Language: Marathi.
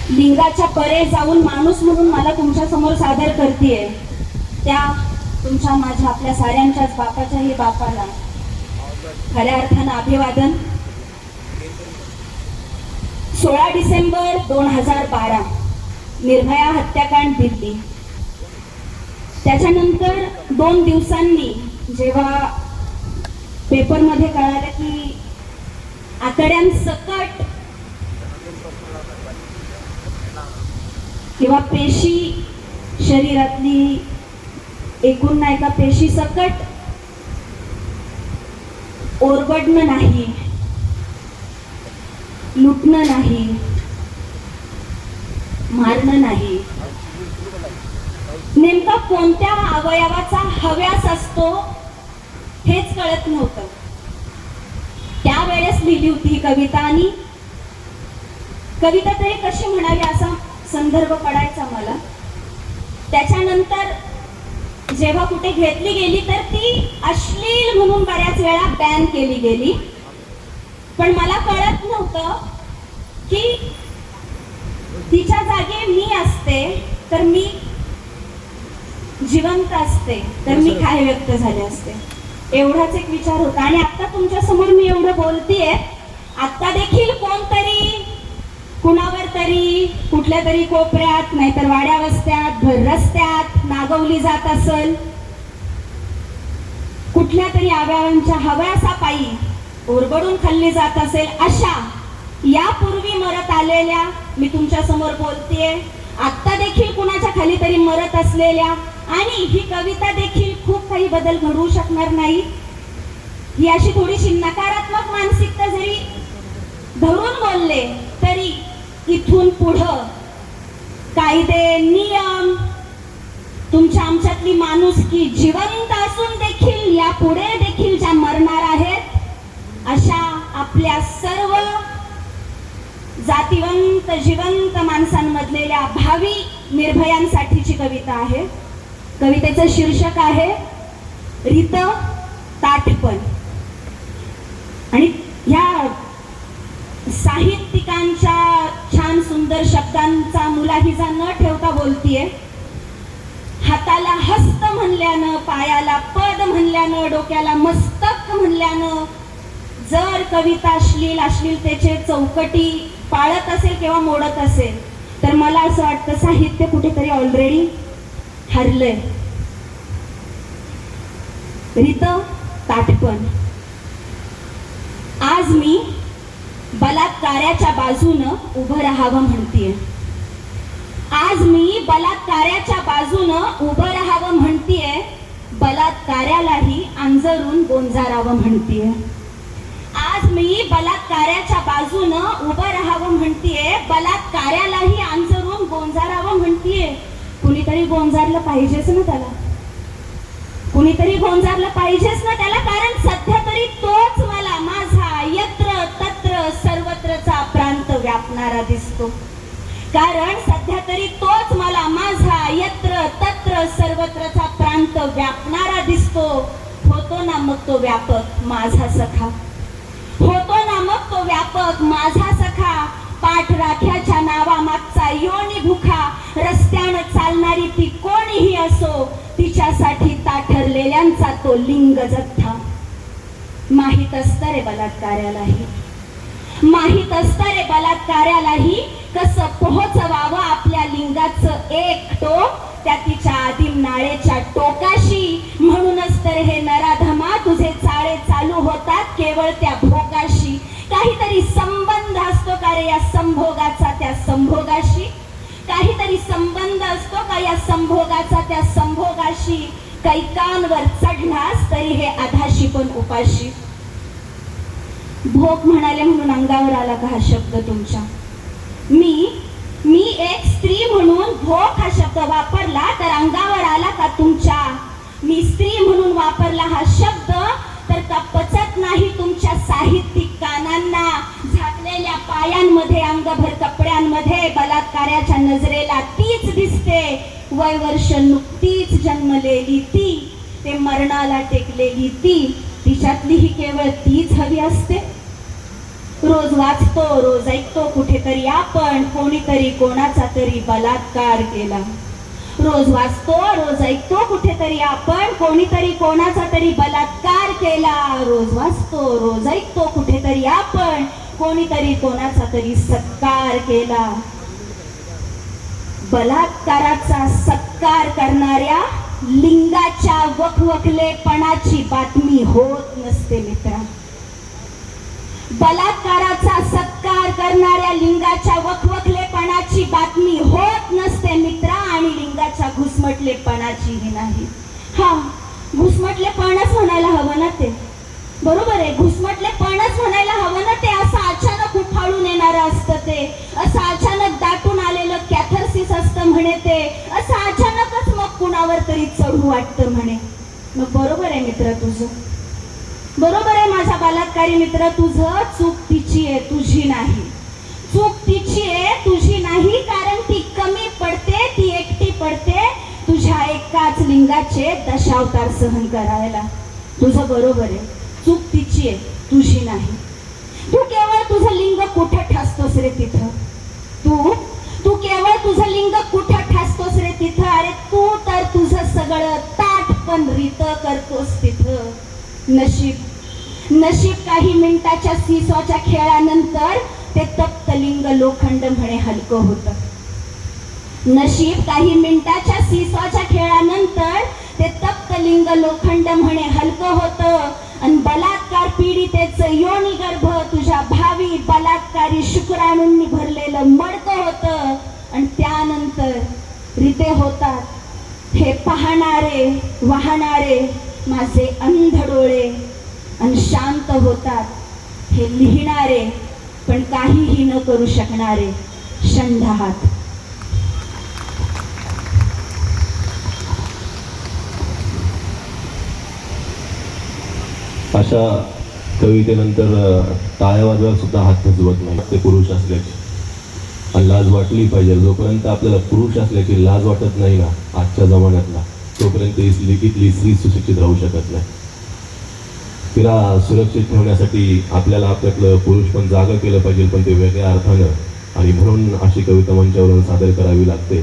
लिंगाच्या परे जाऊन माणूस म्हणून मला तुमच्या समोर सादर करतेय, त्या तुमच्या माझ्या आपल्या साऱ्यांच्याच बापाच्याही बापाला खऱ्या अर्थानं अभिवादन. 16 डिसेंबर 2012 निर्भया हत्याकांड दिल्ली. त्याच्यानंतर 2 दिवसांनी जेव्हा पेपरमध्ये कळालं की आतड्यांसकट किंवा पेशी शरीरातली एकूण नाही का पेशी सकट ओरबडणं नाही, लुटणं नाही, मारणं नाही, नेमका कोणत्या अवयवाचा हव्यास असतो हेच कळत नव्हतं. त्यावेळेस लिहिली होती ही कविता. आणि कविता तरी कशी म्हणावी असा संदर्भ पडायचा मला. त्याच्यानंतर जेव्हा कुठे घेतली गेली तर ती अश्लील म्हणून बऱ्याच वेळा बॅन केली गेली. पण मला कळत नव्हतं की तिच्या जागी मी असते तर मी जिवंत असते तर मी काय व्यक्त झाले असते, एवढाच एक विचार होता. आणि आता तुमच्या समोर मी एवढं बोलतेय, आता देखील कोणतरी कुणावर तरी कुठल्या तरी कोपऱ्यात नाहीतर वाड्या वस्त्यात भर रस्त्यात नागवली जात असेल, कुठल्या तरी अवयवांच्या हव्यासापायी ओरबडून खाल्ली जात असेल, अशा यापूर्वी मरत आलेल्या मी तुमच्या समोर बोलतेय. आता देखील कुणाच्या खाली तरी मरत असलेल्या, आणि ही कविता देखील खूप काही बदल घडवू शकणार नाही. ही अशी थोडीशी नकारात्मक मानसिकता जरी धरून बोलले तरी इथून पुढं कायदे नियम तुमच्या आमच्यातली माणुसकी जिवंत असून देखील यापुढे देखील ज्या मरणार आहेत अशा आपल्या सर्व जातिवंत जिवंत माणसांमधलेल्या भावी निर्भयांसाठीची कविता आहे. कवितेचं शीर्षक आहे रित ताठपण. आणि ह्या साहित्यिकांच्या छान सुंदर शब्दांचा मुलाहिजा न ठेवता बोलतीये. हाताला हस्त म्हणल्यानं, पायाला पद म्हणल्यानं, डोक्याला मस्तक म्हणल्यानं जर कविता अश्लीलतेचे चौकटी पाळत असेल किंवा मोडत असेल तर मला असं वाटतं साहित्य कुठेतरी ऑलरेडी हरलंय. रित ताठपण. आज मी बलात्काराच्या बाजूनं उभं राहावं म्हणतीये. आज मी बलात्काराच्या बाजूनं उभं राहावं म्हणतीये, बलात्कारालाही अंजरून गोंजारावं म्हणतीये. आज मी बलात्काराच्या बाजूनं उभं राहावं म्हणतीये, बलात्कारालाही अंजरून गोंजारावं म्हणतीये. कुणीतरी गोंजारलं पाहिजेच ना त्याला, कुणीतरी गोंजारलं पाहिजेच ना त्याला. कारण सध्या तरी तोच मला माझा यत्र तत्र सर्वत्रचा प्रांत व्यापणारा दिसतो. कारण सध्या तरी तोच मला माझा यत्र तत्र सर्वत्रचा प्रांत व्यापणारा दिसतो. होतो ना मग तो व्यापक माझा सखा, होतो ना मग तो व्यापक माझा सखा. पाठराख्याच्या नावामागचा योनी भुखा, रस्त्यानं चालणारी ती कोणीही असो, तिच्यासाठी ताठरलेल्यांचा तो लिंग जथ्था. माहित असतं रे बलात्कारालाही, माहित असतं रे बलात्कारालाही कसं पोहोचवावं आपल्या लिंगाचं एक टोक त्या तिच्या आदिम नाळेच्या टोकाशी. म्हणूनच तर हे नराधमा तुझे चाळे चालू होतात केवळ त्या भोगाशी. काहीतरी संबंध असतो का रे या संभोगाचा त्या संभोगाशी, काहीतरी संबंध असतो का या संभोगाचा त्या संभोगाशी. कैकांवर चढलास तरी हे अधाशी पण उपाशी. भोग म्हणाले म्हणून अंगावर आला का हा शब्द तुमच्या? मी एक स्त्री म्हणून भोग हा शब्द वापरला तर अंगावर आला का तुमच्या? मी स्त्री म्हणून वापरला हा शब्द तर का पचत नाही तुमच्या साहित्यिक कानांना? झाकलेल्या पायांमध्ये अंगभर कपड्यांमध्ये बलात्काराच्या नजरेला तीच दिसते. वय वर्ष नुकतीच जन्मलेली ती, ते मरणाला टेकलेली ती, तिच्यातली ही केवळ तीच हवी असते. रोज वाचतो, रोज ऐकतो कुठेतरी आपण कोणीतरी कोणाचा तरी बलात्कार केला. रोज वाचतो, रोज ऐकतो कुठेतरी आपण कोणीतरी कोणाचा तरी बलात्कार केला. रोज वाचतो, रोज ऐकतो कुठेतरी आपण कोणीतरी कोणाचा तरी सत्कार केला. बलात्काराचा सत्कार करणाऱ्या लिंगाच्या वखवखलेपणाची बातमी होत नसते मित्रा. बलात्काराचा सत्कार करणाऱ्या लिंगाच्या वखवखलेपणाची बातमी होत नसते मित्रा, आणि लिंगाच्या घुसमटलेपणाचीही नाही. हा, घुसमटलेपणच म्हणायला हवं ना ते. बरोबर आहे, घुसमटलेपणच म्हणायला हवं ना ते. असं अचानक उफाळून येणारं असतं ते, असं अचानक दाटून आलेलं कॅथर्सिस असतं म्हणे ते, असं अचानकच मग कुणावर तरी चढू वाटतं म्हणे. मग बरोबर आहे मित्र तुझं, बरोबर आहे माझा बलात्कारी मित्र तुझं. चूक तिची आहे, तुझी नाही. चूक तिची आहे, तुझी नाही, कारण ती कमी पडते, ती एकटी पडते तुझ्या एकाच लिंगाचे दशावतार सहन करायला. तुझं बरोबर आहे, चूक तिची आहे, तुझी नाही. तू केवळ तुझं लिंग कुठं ठसतोस रे तिथं. तू केवळ तुझं लिंग कुठं ठसतोस रे तिथं. अरे तू तर तुझं सगळं ताठ पण रीत करतोस तिथं. नशीब काही मिनिटाच्या सीसॉच्या खेळानंतर ते तप्त लिंग लोखंड म्हणे हलकं होतं. नशीब काही मिनिटाच्या सीसॉच्या खेळानंतर ते तप्त लिंग लोखंड म्हणे हलकं होतं. आणि बलात्कार पीडितेचं योनी गर्भ तुझ्या भावी बलात्कारी शुक्राणूंनी भरलेलं मडकं होतं. आणि त्यानंतर रीते होतात हे पाहणारे वाहणारे माझे अंध डोळे, आणि शांत होतात हे लिहिणारे पण काहीही न करू शकणारे शंढ हात. अशा कवितेनंतर टाळ्या वाजवायला सुद्धा हात खचवत नाही ते पुरुष असल्याची. आणि लाज वाटली पाहिजे. जोपर्यंत आपल्याला पुरुष असल्याची लाज वाटत नाही ना आजच्या जमान्यातला, तोपर्यंत इथली स्त्री सुशिक्षित राहू शकत नाही. तिला सुरक्षित ठेवण्यासाठी आपल्याला आपल्यातलं पुरुष पण जागा केलं पाहिजे, पण ते वेगळ्या अर्थानं. आणि म्हणून अशी कविता मंचावरून सादर करावी लागते.